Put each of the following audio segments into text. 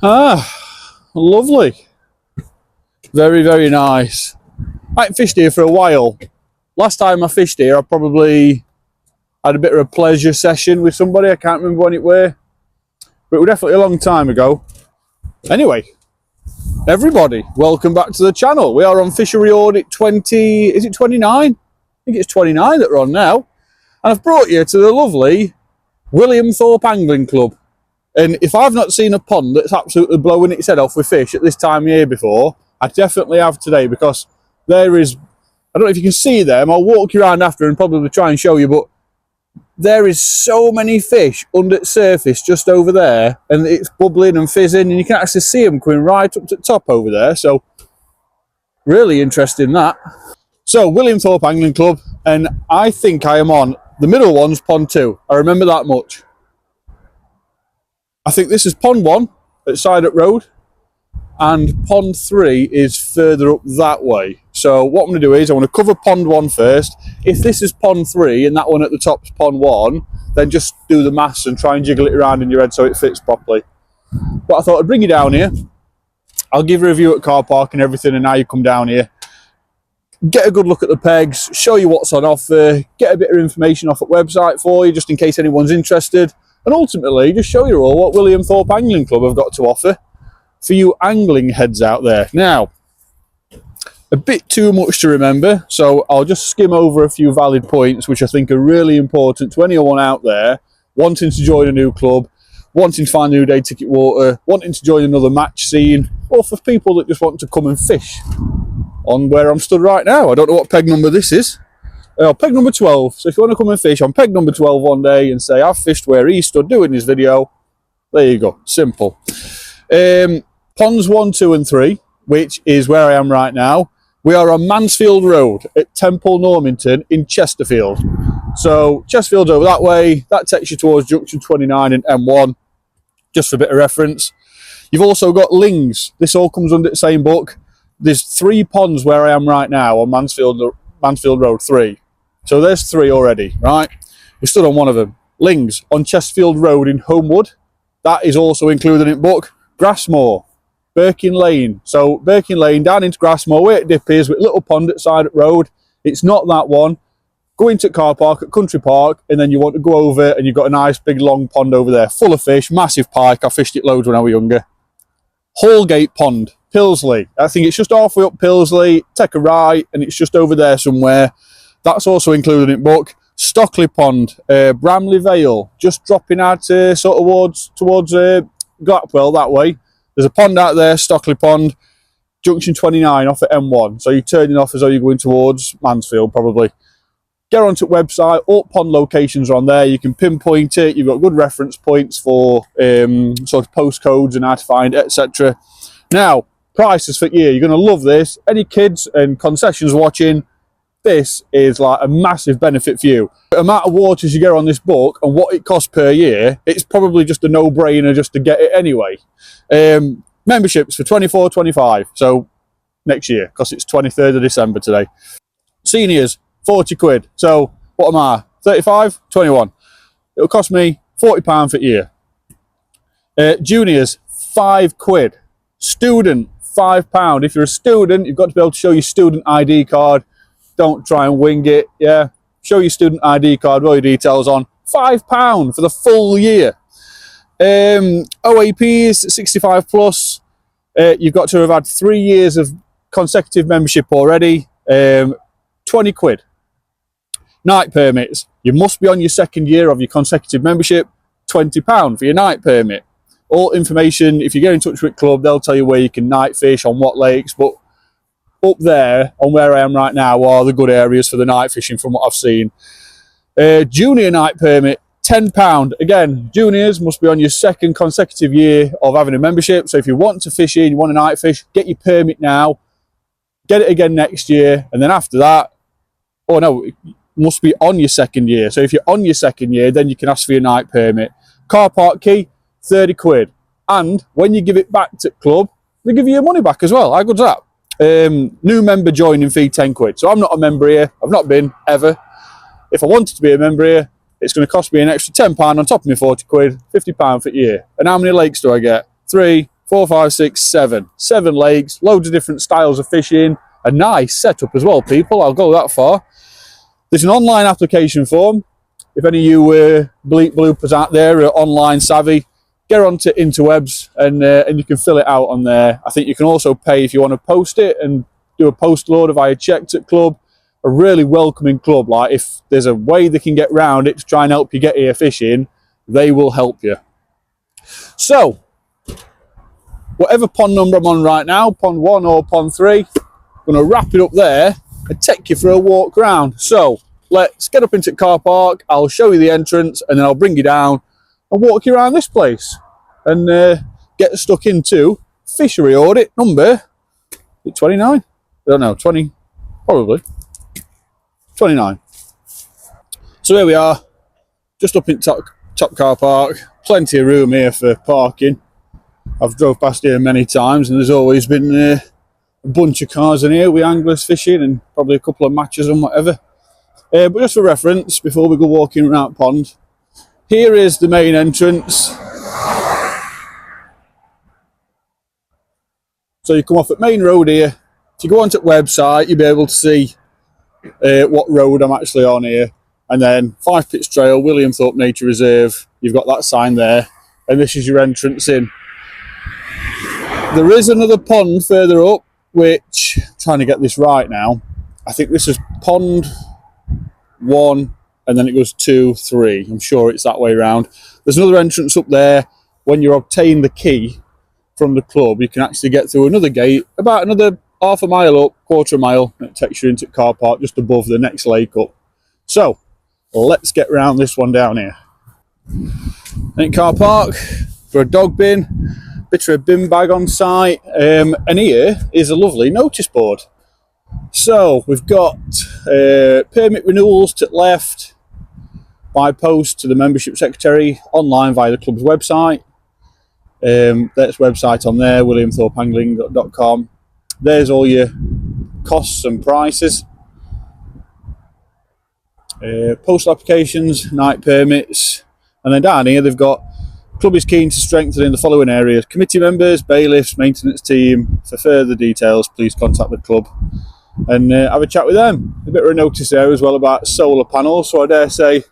Ah, lovely. Very, very nice. I haven't fished here for a while. Last time I fished here, I probably had a bit of a pleasure session with somebody. I can't remember when it were, but it was definitely a long time ago. Anyway, everybody, welcome back to the channel. We are on Fishery Audit 20, is it 29? I think it's 29 that we're on now. And I've brought you to the lovely Williamthorpe Angling Club. And if I've not seen a pond that's absolutely blowing its head off with fish at this time of year before, I definitely have today, because there is, I don't know if you can see them, I'll walk you around after and probably try and show you, but there is so many fish under the surface just over there, and it's bubbling and fizzing, and you can actually see them coming right up to the top over there. So really interesting that. So Williamthorpe Angling Club, and I think I am on the middle one's pond 2. I remember that much. I think this is pond 1 at Side Road, and pond 3 is further up that way. So what I'm going to do is I want to cover pond 1 first. If this is pond 3 and that one at the top is pond 1, then just do the maths and try and jiggle it around in your head so it fits properly. But I thought I'd bring you down here. I'll give a review at Carp and everything, and now you come down here, get a good look at the pegs, show you what's on offer, get a bit of information off at website for you just in case anyone's interested, and ultimately just show you all what Williamthorpe Angling Club have got to offer for you angling heads out there. Now, a bit too much to remember, so I'll just skim over a few valid points which I think are really important to anyone out there wanting to join a new club, wanting to find new day ticket water, wanting to join another match scene, or for people that just want to come and fish on where I'm stood right now. I don't know what peg number this is. Peg number 12. So if you want to come and fish on peg number 12 one day and say, I've fished where he stood doing his video, there you go. Simple. Ponds 1, 2 and 3, which is where I am right now. We are on Mansfield Road at Temple Normington in Chesterfield. So Chesterfield's over that way. That takes you towards Junction 29 and M1, just for a bit of reference. You've also got Lings. This all comes under the same book. There's 3 ponds where I am right now on Mansfield Road 3. So there's 3 already, right? We stood on one of them. Lings on Chesterfield Road in Homewood. That is also included in book. Grassmore, Birkin Lane. So Birkin Lane down into Grassmore, where it dip is, with little pond at Side Road. It's not that one. Go into Car Park at Country Park, and then you want to go over and you've got a nice big long pond over there, full of fish, massive pike. I fished it loads when I was younger. Holgate Pond, Pilsley. I think it's just halfway up Pilsley. Take a right, and it's just over there somewhere. That's also included in book. Stockley Pond, Bramley Vale, just dropping out sort of towards Glatwell that way. There's a pond out there, Stockley Pond, Junction 29 off at M1. So you're turning off as though you're going towards Mansfield probably. Get onto the website, all pond locations are on there. You can pinpoint it. You've got good reference points for sort of postcodes and how to find it, etc. Now, prices for you. You're going to love this. Any kids and concessions watching, this is like a massive benefit for you. The amount of waters you get on this book and what it costs per year, it's probably just a no-brainer just to get it anyway. Memberships for 24-25, so next year, because it's 23rd of December today. Seniors, 40 quid. So what am I, 35, 21? It'll cost me £40 for a year. Juniors, 5 quid. Student, £5. If you're a student, you've got to be able to show your student ID card. Don't try and wing it, yeah. Show your student ID card, all your details on. £5 for the full year. OAPs, 65 plus. You've got to have had 3 years of consecutive membership already. 20 quid. Night permits. You must be on your 2nd year of your consecutive membership. £20 for your night permit. All information, if you get in touch with club, they'll tell you where you can night fish, on what lakes, but up there, on where I am right now, are the good areas for the night fishing from what I've seen. Junior night permit, £10. Again, juniors must be on your 2nd consecutive year of having a membership. So if you want to fish in, you want a night fish, get your permit now, get it again next year, and then after that, oh no, it must be on your 2nd year. So if you're on your 2nd year, then you can ask for your night permit. Car park key, 30 quid. And when you give it back to club, they give you your money back as well. How good's that? New member joining fee, 10 quid. So I'm not a member here. I've not been, ever. If I wanted to be a member here, it's going to cost me an extra £10 on top of my 40 quid, £50 for a year. And how many lakes do I get? 3, 4, 5, 6, 7. 7 lakes, loads of different styles of fishing. A nice setup as well, people. I'll go that far. There's an online application form. If any of you bleep bloopers out there are online savvy, get onto interwebs and you can fill it out on there. I think you can also pay if you want to post it and do a post loader via Checked at Club. A really welcoming club. Like, if there's a way they can get round it to try and help you get here fishing, they will help you. So, whatever pond number I'm on right now, pond 1 or pond 3, I'm going to wrap it up there and take you for a walk round. So, let's get up into Carp Park. I'll show you the entrance and then I'll bring you down and walk you around this place and get stuck into fishery audit number 29. I don't know, 20, probably 29. So here we are, just up in top car park. Plenty of room here for parking. I've drove past here many times and there's always been a bunch of cars in here with anglers fishing and probably a couple of matches and whatever. But just for reference, before we go walking around the pond, here is the main entrance. So you come off at Main Road here. If you go onto the website, you'll be able to see what road I'm actually on here. And then 5 Pits Trail, Williamthorpe Nature Reserve. You've got that sign there. And this is your entrance in. There is another pond further up, which, I'm trying to get this right now, I think this is pond 1 and then it goes 2, 3. I'm sure it's that way around. There's another entrance up there. When you obtain the key from the club, you can actually get through another gate, about another half a mile up, quarter of a mile, and it takes you into Carp Park just above the next lake up. So, let's get round this one down here. In Carp Park, for a dog bin, bit of a bin bag on site, and here is a lovely notice board. So we've got permit renewals to the left, by post to the membership secretary, online via the club's website. There's website on there, williamthorpeangling.com. There's all your costs and prices. Postal applications, night permits, and then down here they've got club is keen to strengthen in the following areas: committee members, bailiffs, maintenance team. For further details, please contact the club and have a chat with them. A bit of a notice there as well about solar panels, so I dare say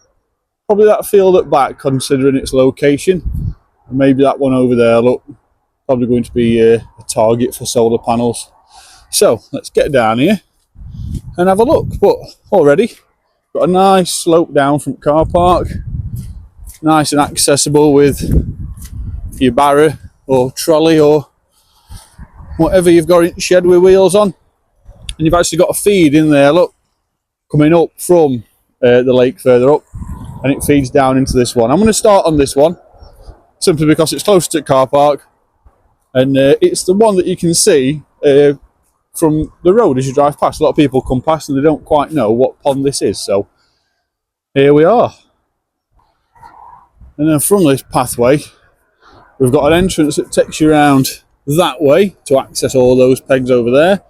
probably that field at back, considering its location, and maybe that one over there, look, probably going to be a target for solar panels. So let's get down here and have a look. But already got a nice slope down from car park, nice and accessible with your barrow or trolley or whatever you've got in the shed with wheels on. And you've actually got a feed in there, look, coming up from the lake further up, and it feeds down into this one. I'm going to start on this one simply because it's close to car park, and it's the one that you can see from the road as you drive past. A lot of people come past and they don't quite know what pond this is, so here we are. And then from this pathway we've got an entrance that takes you around that way to access all those pegs over there.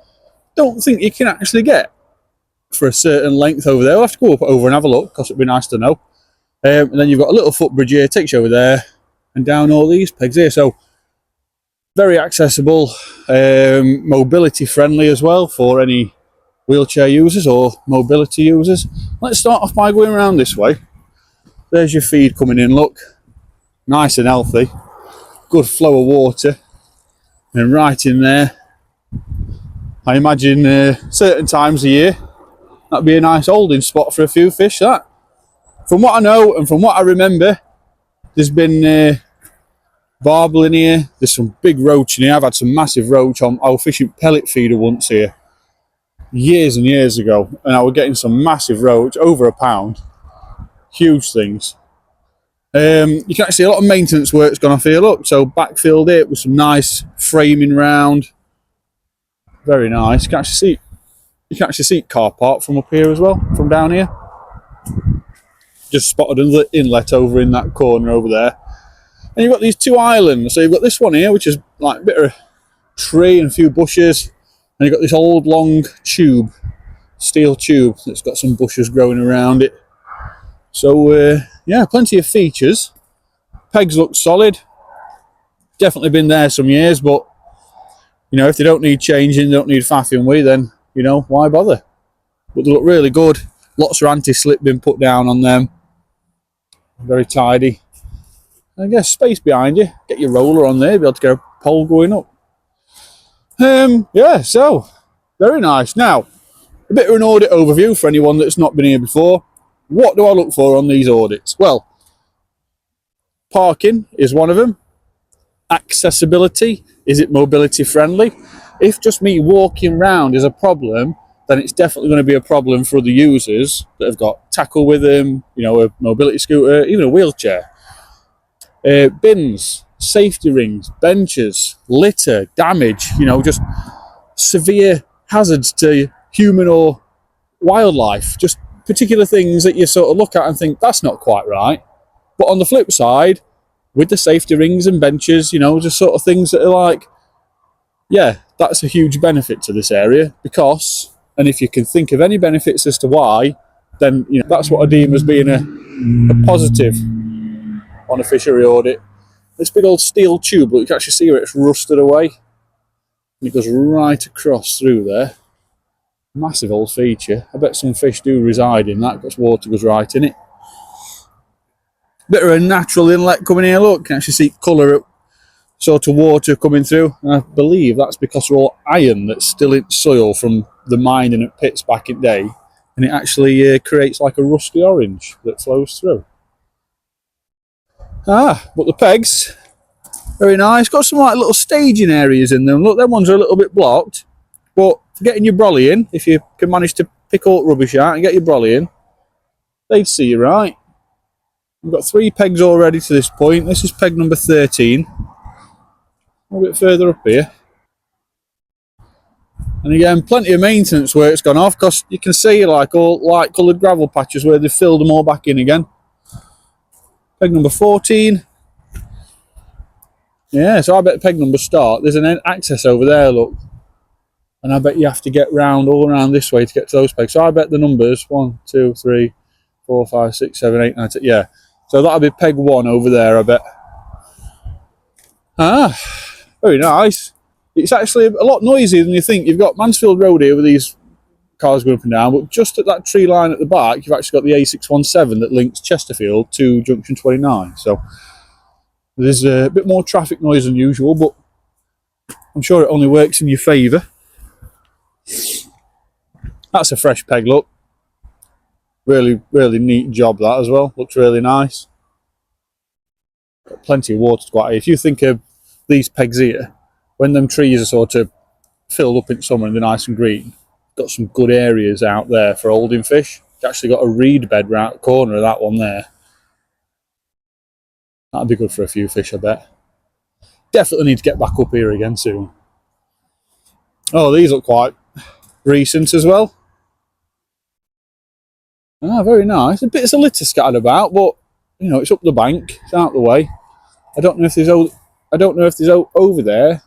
Don't think you can actually get for a certain length over there. We'll have to go up over and have a look because it'd be nice to know. And then you've got a little footbridge here, takes you over there and down all these pegs here. So very accessible, mobility friendly as well for any wheelchair users or mobility users. Let's start off by going around this way. There's your feed coming in, look, nice and healthy, good flow of water, and right in there, I imagine certain times of year that'd be a nice holding spot for a few fish. That, from what I know and from what I remember, there's been barbel in here, there's some big roach in here. I've had some massive roach on. I was fishing pellet feeder once here years and years ago, and I was getting some massive roach, over a pound, huge things. You can actually see a lot of maintenance work's gone off here, look, so backfilled it with some nice framing round, very nice. You can actually see car park from up here as well, from down here. Just spotted another inlet over in that corner over there. And you've got these two islands. So you've got this one here, which is like a bit of a tree and a few bushes, and you've got this old long tube, steel tube, that's got some bushes growing around it. So yeah, plenty of features. Pegs look solid. Definitely been there some years, but you know, if they don't need changing, they don't need faffing with, then you know, why bother? But they look really good. Lots of anti-slip been put down on them. Very tidy. I guess space behind you. Get your roller on there, be able to get a pole going up. Yeah, so very nice. Now, a bit of an audit overview for anyone that's not been here before. What do I look for on these audits? Well, parking is one of them. Accessibility, is it mobility friendly? If just me walking around is a problem, then it's definitely going to be a problem for other users that have got tackle with them, you know, a mobility scooter, even a wheelchair. Bins, safety rings, benches, litter, damage, you know, just severe hazards to human or wildlife, just particular things that you sort of look at and think that's not quite right. But on the flip side, with the safety rings and benches, you know, just sort of things that are like, yeah, that's a huge benefit to this area because, and if you can think of any benefits as to why, then you know that's what I deem as being a positive on a fishery audit. This big old steel tube, look, you can actually see where it's rusted away. And it goes right across through there. Massive old feature. I bet some fish do reside in that because water goes right in it. Bit of a natural inlet coming here, look. You can actually see colour sort of water coming through. And I believe that's because of all iron that's still in soil from the mining at pits back in the day. And it actually creates like a rusty orange that flows through. But the pegs, very nice. Got some like little staging areas in them. Look, them ones are a little bit blocked. But for getting your brolly in, if you can manage to pick all rubbish out and get your brolly in, they'd see you right. We've got 3 pegs already to this point. This is peg number 13. A bit further up here. And again, plenty of maintenance work's gone off because you can see like all light coloured gravel patches where they've filled them all back in again. Peg number 14. Yeah, so I bet peg number start. There's an access over there, look. And I bet you have to get round all around this way to get to those pegs. So I bet the numbers 1, 2, 3, 4, 5, 6, 7, 8, 9, 10. Yeah. So that'll be peg 1 over there, I bet. Very nice. It's actually a lot noisier than you think. You've got Mansfield Road here with these cars going up and down, but just at that tree line at the back, you've actually got the A617 that links Chesterfield to junction 29. So there's a bit more traffic noise than usual, but I'm sure it only works in your favour. That's a fresh peg, look. Really, really neat job that as well. Looks really nice. Got plenty of water to go out here. If you think of these pegs here, when them trees are sort of filled up in summer and they're nice and green, got some good areas out there for holding fish. You've actually got a reed bed round the corner of that one there. That'd be good for a few fish, I bet. Definitely need to get back up here again soon. Oh, these look quite recent as well. Very nice. A bit of litter scattered about, but you know it's up the bank. It's out the way. I don't know if there's over there,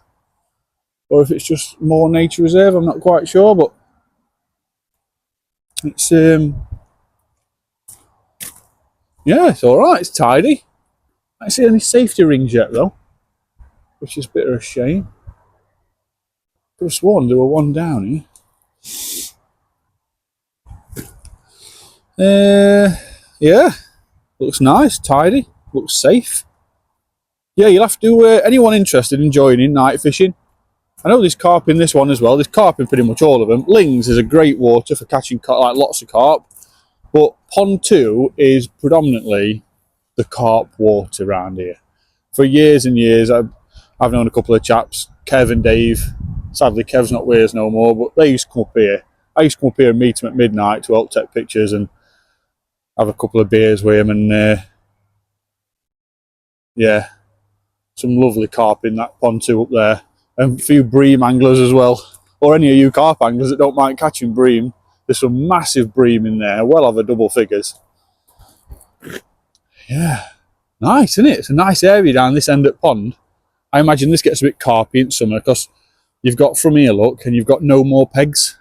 or if it's just more nature reserve. I'm not quite sure, but it's yeah, it's all right. It's tidy. I don't see any safety rings yet though, which is a bit of a shame. Could have sworn there were one down here. Yeah, looks nice, tidy, looks safe. Yeah, you'll have to, anyone interested in joining night fishing, I know there's carp in this one as well. There's carp in pretty much all of them. Lings is a great water for catching like lots of carp, but Pond 2 is predominantly the carp water around here. For years and years, I've known a couple of chaps, Kev and Dave. Sadly, Kev's not with us no more, but they used to come up here. I used to come up here and meet them at midnight to help take pictures and have a couple of beers with him, and yeah, some lovely carp in that Pond 2 up there, and a few bream anglers as well, or any of you carp anglers that don't mind catching bream. There's some massive bream in there, well over double figures. Yeah, nice, isn't it? It's a nice area down this end of the pond. I imagine this gets a bit carpy in summer because you've got from here, look, and you've got no more pegs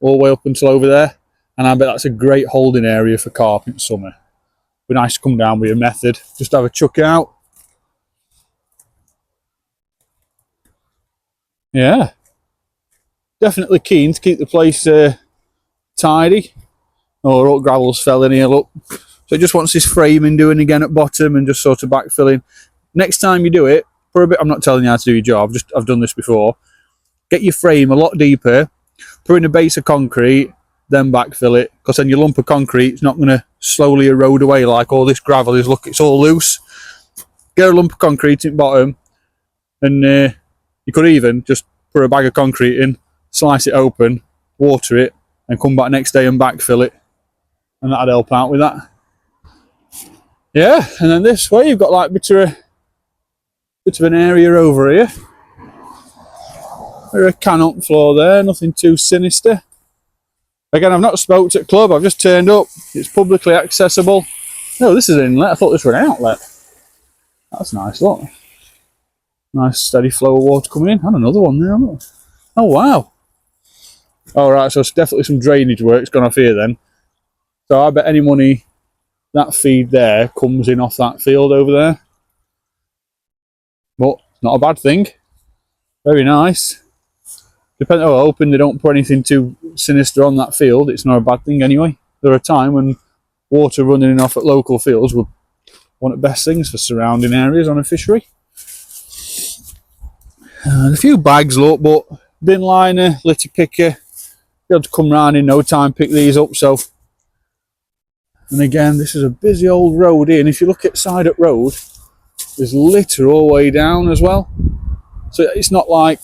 all the way up until over there. And I bet that's a great holding area for carp in summer. Be nice to come down with your method, just have a chuck out. Yeah, definitely keen to keep the place tidy. Oh, all gravel's fell in here, look. So it just wants this framing doing again at bottom and just sort of backfilling. Next time you do it, for a bit, I'm not telling you how to do your job, I've done this before. Get your frame a lot deeper, put in a base of concrete, then backfill it, because then your lump of concrete is not going to slowly erode away like all this gravel is. Look, it's all loose. Get a lump of concrete in the bottom, and you could even just put a bag of concrete in, slice it open, water it, and come back next day and backfill it, and that'd help out with that. Yeah, and then this way you've got like a bit of an area over here. There's a can-up floor there, nothing too sinister. Again, I've not spoke to the club, I've just turned up. It's publicly accessible. No, this is an inlet. I thought this was an outlet. That's nice, look. Nice steady flow of water coming in. And another one there, look. Oh, wow. Alright, so it's definitely some drainage work's gone off here then. So I bet any money that feed there comes in off that field over there. But not a bad thing. Very nice. Hoping they don't put anything too sinister on that field. It's not a bad thing anyway. There are times when water running in off at local fields would one of the best things for surrounding areas on a fishery. A few bags, look, but bin liner, litter picker, be able to come round in no time, pick these up. So, and again, this is a busy old road here, and if you look at side at road, there's litter all the way down as well. So it's not like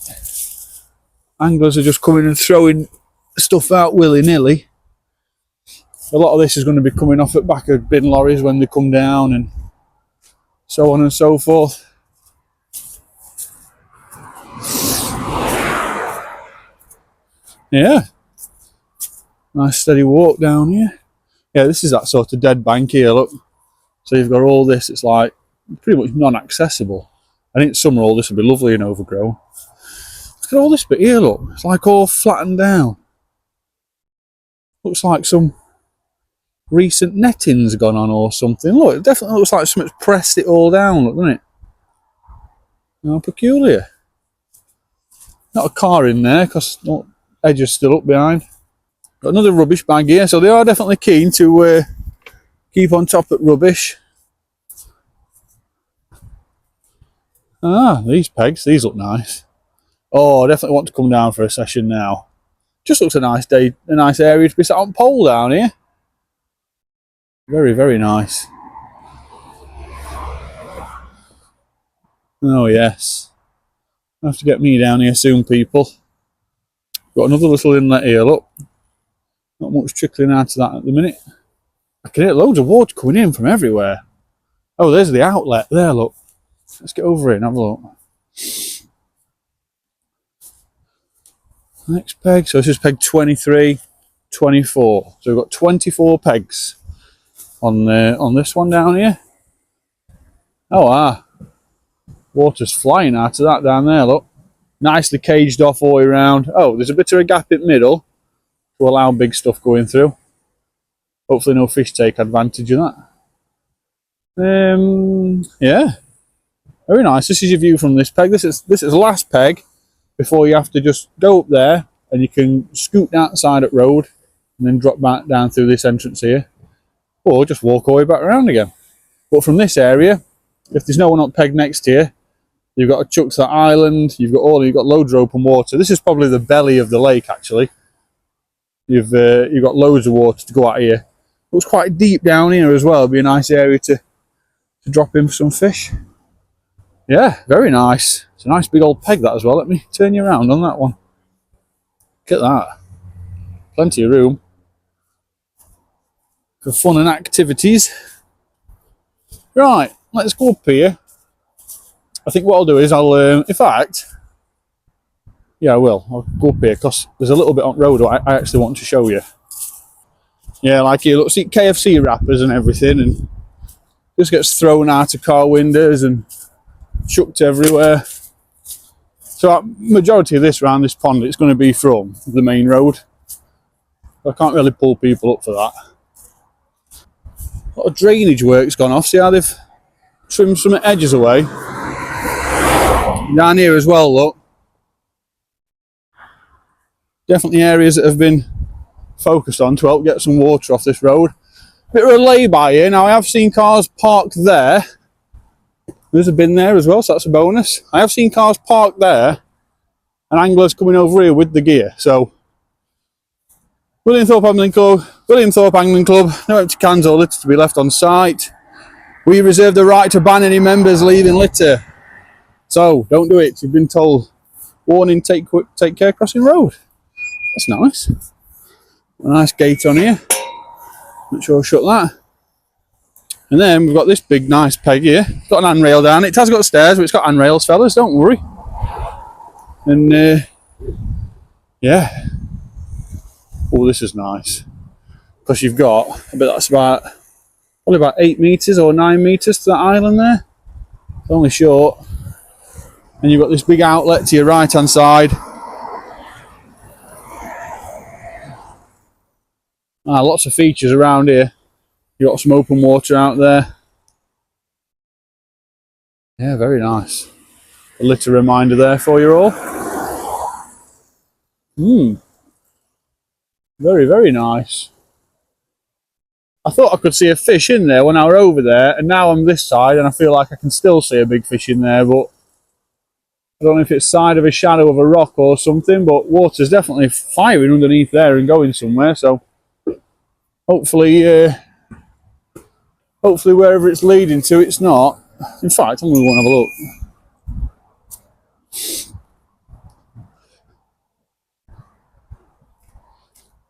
anglers are just coming and throwing stuff out willy-nilly. A lot of this is going to be coming off at back of bin lorries when they come down and so on and so forth. Yeah. Nice steady walk down here. Yeah, this is that sort of dead bank here, look. So you've got all this, it's like pretty much non-accessible. I think summer all this will be lovely and overgrown. Look at all this bit here, look. It's like all flattened down. Looks like some recent netting's gone on or something. Look, it definitely looks like something's pressed it all down, look, doesn't it? How peculiar. Not a car in there, because the edge is still up behind. Got another rubbish bag here, so they are definitely keen to keep on top of rubbish. Ah, these pegs, these look nice. Oh, I definitely want to come down for a session now. Just looks a nice day, a nice area to be sat on pole down here. Very, very nice. Oh yes. I have to get me down here soon, people. Got another little inlet here, look. Not much trickling out of that at the minute. I can hear loads of water coming in from everywhere. Oh, there's the outlet there, look. Let's get over here and have a look. Next peg, so this is peg 23, 24. So we've got 24 pegs on this one down here. Oh, water's flying out of that down there, look. Nicely caged off all the way around. Oh, there's a bit of a gap in the middle to allow big stuff going through. Hopefully no fish take advantage of that. Yeah. Very nice. This is your view from this peg. This is the last peg before you have to just go up there and you can scoot down the side at road and then drop back down through this entrance here. Or just walk all the way back around again. But from this area, if there's no one up peg next to you, you've got to chuck to that island, you've got loads of open water. This is probably the belly of the lake actually. You've got loads of water to go out here. It was quite deep down here as well. It'd be a nice area to drop in for some fish. Yeah, very nice. It's a nice big old peg that as well. Let me turn you around on that one. Look at that. Plenty of room for fun and activities. Right, let's go up here. I think what I'll do is in fact, yeah, I will. I'll go up here because there's a little bit on road I actually want to show you. Yeah, like here, look, see KFC wrappers and everything, and just gets thrown out of car windows and chucked everywhere. So majority of this around this pond, it's going to be from the main road. I can't really pull people up for that. A lot of drainage work's gone off. See how they've trimmed some edges away. Down here as well, look. Definitely areas that have been focused on to help get some water off this road. Bit of a lay-by here. Now I have seen cars parked there. There's a bin there as well, so that's a bonus. I have seen cars parked there and anglers coming over here with the gear. So Williamthorpe Angling Club, no empty cans or litter to be left on site. We reserve the right to ban any members leaving litter. So don't do it. You've been told. Warning, take care crossing road. That's nice. A nice gate on here. Make sure I shut that. And then we've got this big nice peg here. It's got an handrail down. It has got stairs, but it's got handrails, fellas, don't worry. And yeah. Oh, this is nice. Because you've got, I bet that's probably about 8 metres or 9 metres to that island there. It's only short. And you've got this big outlet to your right hand side. Lots of features around here. You've got some open water out there. Yeah, very nice. A little reminder there for you all. Very, very nice. I thought I could see a fish in there when I were over there, and now I'm this side and I feel like I can still see a big fish in there, but I don't know if it's side of a shadow of a rock or something, but water's definitely firing underneath there and going somewhere, so hopefully hopefully wherever it's leading to it's not. In fact, I'm going to go and have a look.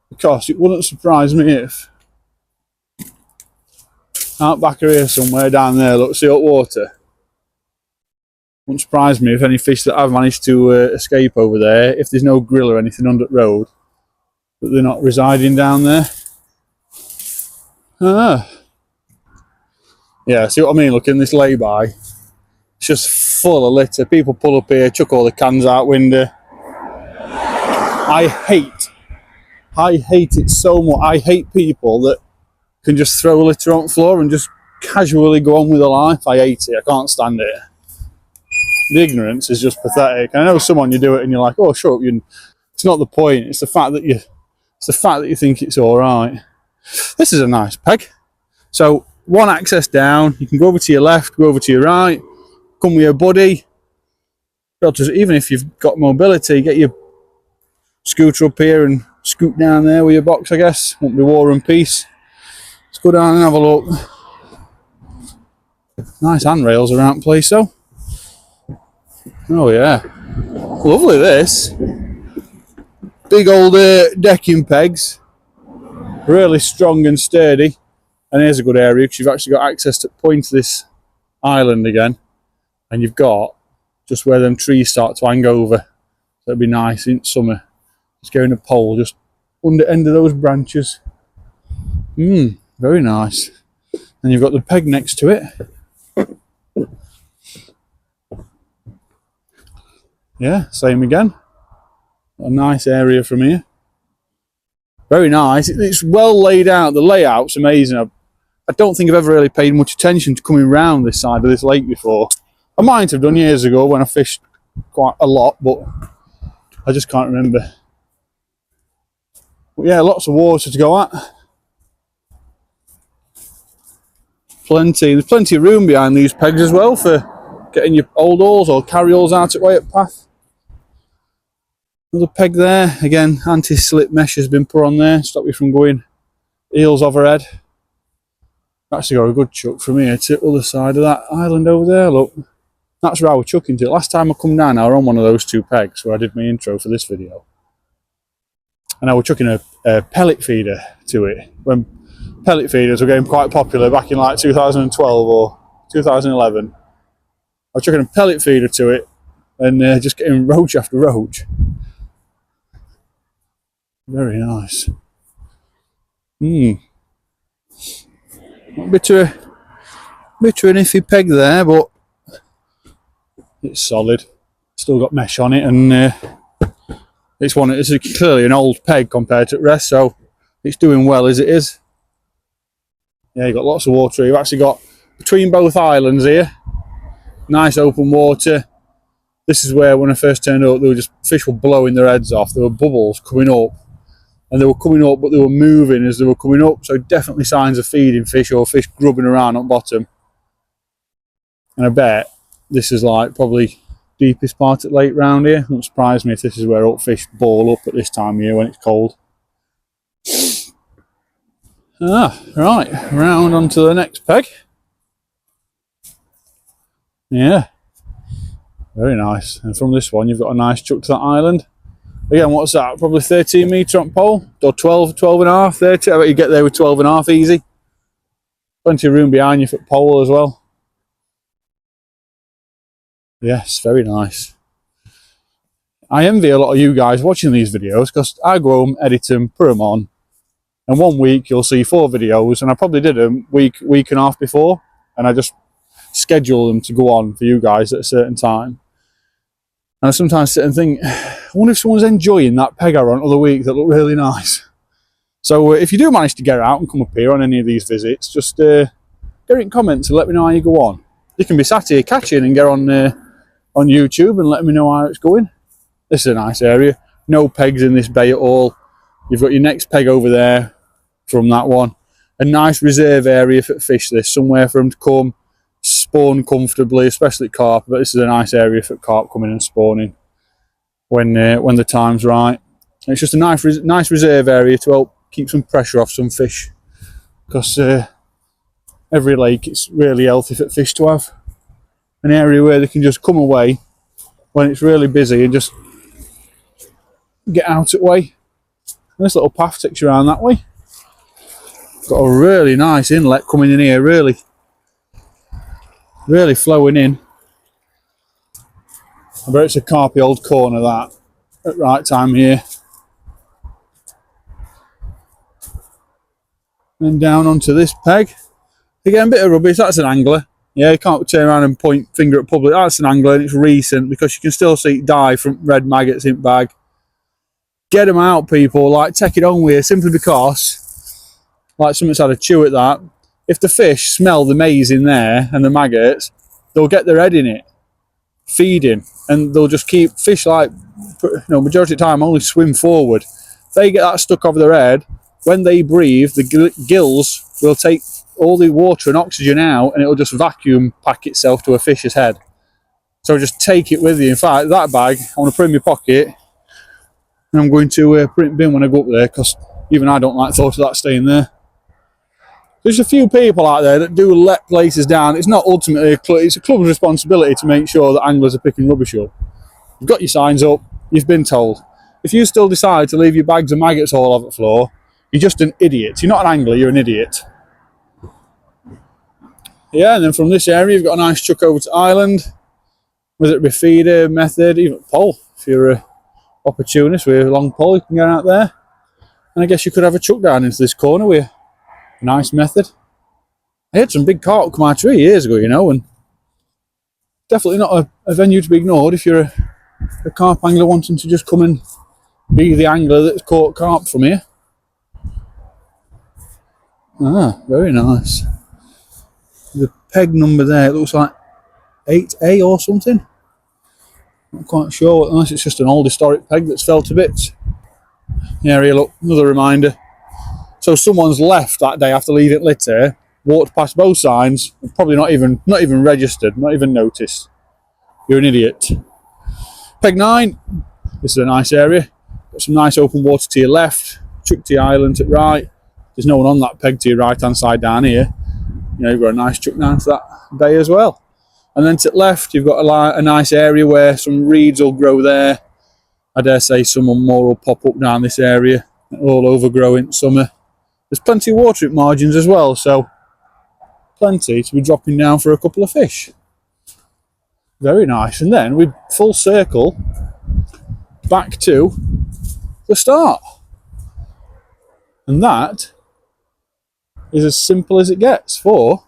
Because it wouldn't surprise me if out back of here somewhere down there, look, see hot water. Wouldn't surprise me if any fish that I've managed to escape over there, if there's no grill or anything under the road, that they're not residing down there. Yeah, see what I mean? Look, in this lay-by, it's just full of litter. People pull up here, chuck all the cans out window. I hate it so much. I hate people that can just throw litter on the floor and just casually go on with their life. I hate it. I can't stand it. The ignorance is just pathetic. I know someone, you do it and you're like, oh, shut up. It's not the point. It's the fact that you think it's all right. This is a nice peg. So one access down. You can go over to your left, go over to your right. Come with your buddy. Even if you've got mobility, get your scooter up here and scoot down there with your box, I guess. Won't be war and peace. Let's go down and have a look. Nice handrails around the place though. Oh yeah. Lovely this. Big old decking pegs. Really strong and sturdy. And here's a good area because you've actually got access to the point of this island again. And you've got just where them trees start to hang over. So it'd be nice in summer. Just getting a pole just under end of those branches. Very nice. And you've got the peg next to it. Yeah, same again. A nice area from here. Very nice. It's well laid out. The layout's amazing. I don't think I've ever really paid much attention to coming round this side of this lake before. I might have done years ago when I fished quite a lot, but I just can't remember. But yeah, lots of water to go at. There's plenty of room behind these pegs as well for getting your old oars or carry-alls out at way up path. Another peg there. Again, anti-slip mesh has been put on there, stop you from going eels overhead. Actually got a good chuck from here to the other side of that island over there, look. That's where I was chucking to. Last time I come down, I was on one of those two pegs where I did my intro for this video. And I was chucking a pellet feeder to it. When pellet feeders were getting quite popular back in like 2012 or 2011. I was chucking a pellet feeder to it and just getting roach after roach. Very nice. A bit of an iffy peg there, but it's solid. Still got mesh on it, and it's clearly an old peg compared to the rest, so it's doing well as it is. Yeah, you've got lots of water. You've actually got between both islands here, nice open water. This is where, when I first turned up, fish were blowing their heads off. There were bubbles coming up, and they were coming up, but they were moving as they were coming up. So definitely signs of feeding fish or fish grubbing around on bottom. And I bet this is like probably deepest part of the lake round here. Wouldn't surprise me if this is where all fish ball up at this time of year when it's cold. Right, round onto the next peg. Yeah, very nice. And from this one, you've got a nice chuck to that island. Again, what's that? Probably 13 metre on pole, or 12 and a half, 30. I bet you get there with 12 and a half easy. Plenty of room behind you for pole as well. Yes, very nice. I envy a lot of you guys watching these videos, because I go home, edit them, put them on, and 1 week you'll see 4 videos, and I probably did them week and a half before, and I just schedule them to go on for you guys at a certain time. And I sometimes sit and think, I wonder if someone's enjoying that peg I run other week that look really nice. So if you do manage to get out and come up here on any of these visits, just get it in comments and let me know how you go on. You can be sat here catching and get on YouTube and let me know how it's going. This is a nice area. No pegs in this bay at all. You've got your next peg over there from that one. A nice reserve area for fish, this. Somewhere for them to come, spawn comfortably, especially carp. But this is a nice area for carp coming and spawning when the time's right. And it's just a nice reserve area to help keep some pressure off some fish. Because every lake, it's really healthy for fish to have an area where they can just come away when it's really busy and just get out of the way. And this little path takes you around that way. Got a really nice inlet coming in here, really flowing in. I bet it's a carpy old corner, that, at right time here. And down onto this peg. Again, a bit of rubbish, that's an angler. Yeah, you can't turn around and point finger at public. That's an angler, and it's recent, because you can still see it die from red maggots in bag. Get them out, people. Like, take it on with you, simply because, like, someone's had a chew at that. If the fish smell the maize in there and the maggots, they'll get their head in it, feeding, and they'll just keep fish, like, you know, majority of the time only swim forward. If they get that stuck over their head, when they breathe, the gills will take all the water and oxygen out, and it'll just vacuum pack itself to a fish's head. So just take it with you. In fact, that bag I want to put in my pocket, and I'm going to put it in bin when I go up there, because even I don't like the thought of that staying there. There's a few people out there that do let places down. It's not ultimately it's a club's responsibility to make sure that anglers are picking rubbish up. You've got your signs up, you've been told. If you still decide to leave your bags of maggots all over the floor, you're just an idiot. You're not an angler, you're an idiot. Yeah, and then from this area, you've got a nice chuck over to island. Whether it be feeder, method, even pole. If you're an opportunist with a long pole, you can get out there. And I guess you could have a chuck down into this corner with a nice method. I had some big carp come out 3 years ago, you know, and definitely not a venue to be ignored if you're a carp angler wanting to just come and be the angler that's caught carp from here. Ah, very nice. The peg number there, it looks like 8A or something. Not quite sure, unless it's just an old historic peg that's fell to bits. Yeah, here, look, another reminder. So someone's left that day after leaving lit here, walked past both signs, probably not even registered, not even noticed. You're an idiot. Peg 9. This is a nice area. Got some nice open water to your left, chuck to your island to the right. There's no one on that peg to your right hand side down here. You know, you've got a nice chuck down to that bay as well. And then to the left, you've got a nice area where some reeds will grow there. I dare say some more will pop up down this area. All overgrow in summer. There's plenty of water at margins as well, so plenty to be dropping down for a couple of fish. Very nice. And then we full circle back to the start. And that is as simple as it gets for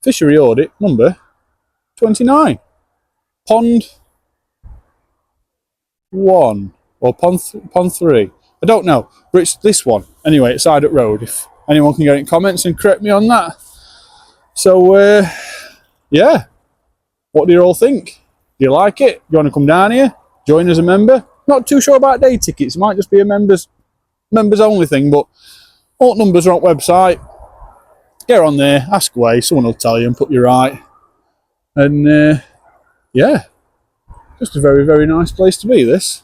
fishery audit number 29. Pond 1 or pond 3. I don't know, but it's this one. Anyway, it's Side at Road. If anyone can get in comments and correct me on that. So, yeah. What do you all think? Do you like it? Do you want to come down here? Join as a member? Not too sure about day tickets. It might just be a members only thing, but alt numbers are on website. Get on there, ask away, someone will tell you and put you right. And yeah, just a very, very nice place to be, this.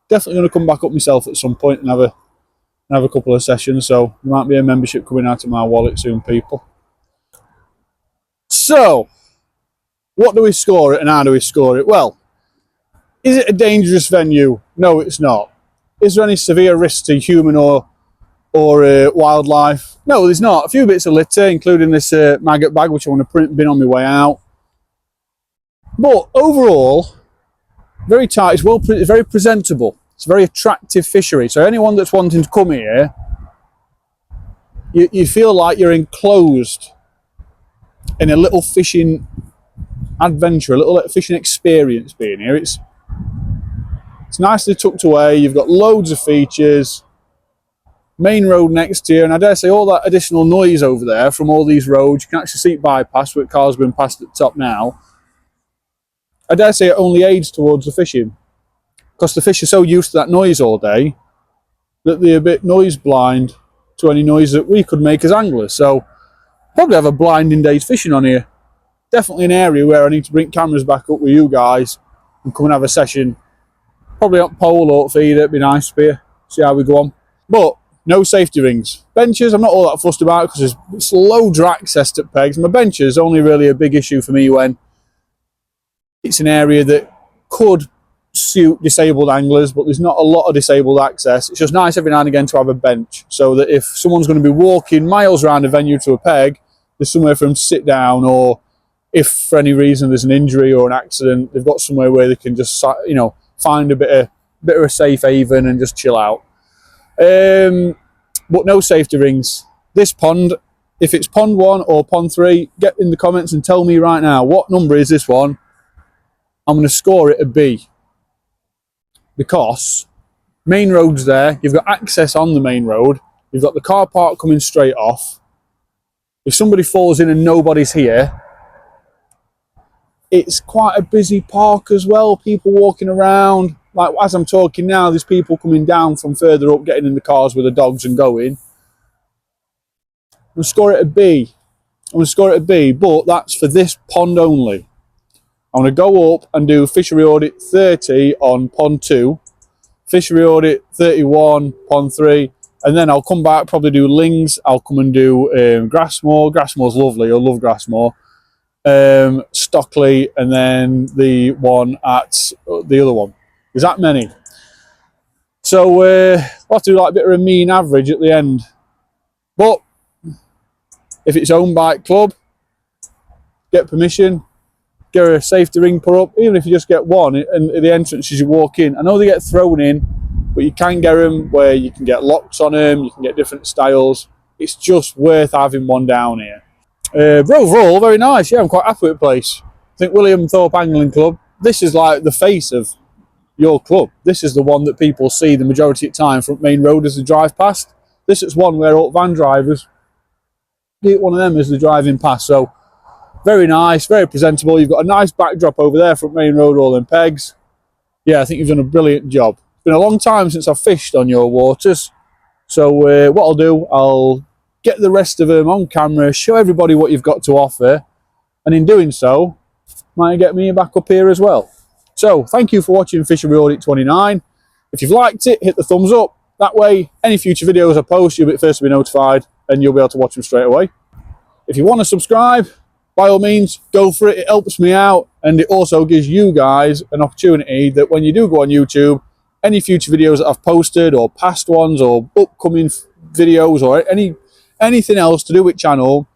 Definitely going to come back up myself at some point and have a couple of sessions, so there might be a membership coming out of my wallet soon, people. So, what do we score it and how do we score it? Well, is it a dangerous venue? No, it's not. Is there any severe risk to human or wildlife? No, there's not. A few bits of litter, including this maggot bag, which I want to print bin on my way out. But overall, very tight. It's very presentable. It's a very attractive fishery. So anyone that's wanting to come here, you feel like you're enclosed in a little fishing adventure, a little fishing experience being here. It's nicely tucked away. You've got loads of features. Main road next to you, and I dare say all that additional noise over there from all these roads, you can actually see it bypassed, where cars been passed at the top now. I dare say it only aids towards the fishing, because the fish are so used to that noise all day that they're a bit noise blind to any noise that we could make as anglers. So probably have a blinding day's fishing on here. Definitely an area where I need to bring cameras back up with you guys and come and have a session. Probably on pole or feed, it'd be nice for you. See how we go on. But no safety rings. Benches, I'm not all that fussed about because it's loads of access at pegs. My benches only really a big issue for me when it's an area that could suit disabled anglers, but there's not a lot of disabled access. It's just nice every now and again to have a bench so that if someone's going to be walking miles around a venue to a peg, there's somewhere for them to sit down, or if for any reason there's an injury or an accident, they've got somewhere where they can just, you know, find a bit of a safe haven and just chill out. But no safety rings. This pond, if it's pond 1 or pond 3, get in the comments and tell me right now, what number is this one? I'm going to score it a B. Because main road's there, you've got access on the main road, you've got the car park coming straight off. If somebody falls in and nobody's here, it's quite a busy park as well, people walking around. Like as I'm talking now, there's people coming down from further up, getting in the cars with the dogs and going. I'm going to score it a B. I'm going to score it a B, but that's for this pond only. I'm going to go up and do fishery audit 30 on pond 2, fishery audit 31, pond 3, and then I'll come back, probably do Lings. I'll come and do Grassmoor. Grassmoor's lovely, I love Grassmoor. Stockley, and then the one at the other one. There's that many. So we'll have to do like a bit of a mean average at the end. But if it's owned by a club, get permission, get a safety ring put up, even if you just get one and at the entrance as you walk in. I know they get thrown in, but you can get them where you can get locks on them, you can get different styles. It's just worth having one down here. But overall, very nice. Yeah, I'm quite happy with the place. I think Williamthorpe Angling Club, this is like the face of your club. This is the one that people see the majority of the time from main road as they drive past. This is one where all van drivers get one of them as they're driving past. So very nice, very presentable. You've got a nice backdrop over there from main road, all in pegs. Yeah, I think you've done a brilliant job. It's been a long time since I've fished on your waters. So what I'll do, I'll get the rest of them on camera, show everybody what you've got to offer, and in doing so, might get me back up here as well. So, thank you for watching Fishery Audit 29. If you've liked it, hit the thumbs up. That way, any future videos I post, you'll be first to be notified, and you'll be able to watch them straight away. If you want to subscribe, by all means, go for it. It helps me out, and it also gives you guys an opportunity that when you do go on YouTube, any future videos that I've posted, or past ones, or upcoming videos, or anything else to do with channel,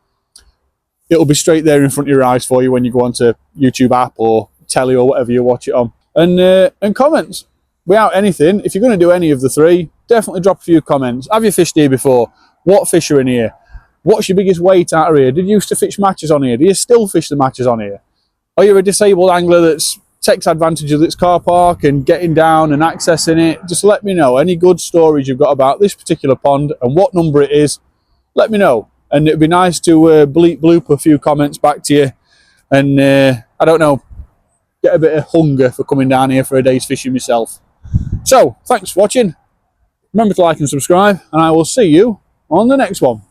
it'll be straight there in front of your eyes for you when you go onto YouTube app or telly or whatever you watch it on. And comments. Without anything, if you're going to do any of the three, definitely drop a few comments. Have you fished here before? What fish are in here? What's your biggest weight out of here? Did you used to fish matches on here? Do you still fish the matches on here? Are you a disabled angler that takes advantage of this car park and getting down and accessing it? Just let me know. Any good stories you've got about this particular pond and what number it is, let me know. And it'd be nice to bleep bloop a few comments back to you. And I don't know, get a bit of hunger for coming down here for a day's fishing myself. So, thanks for watching. Remember to like and subscribe, and I will see you on the next one.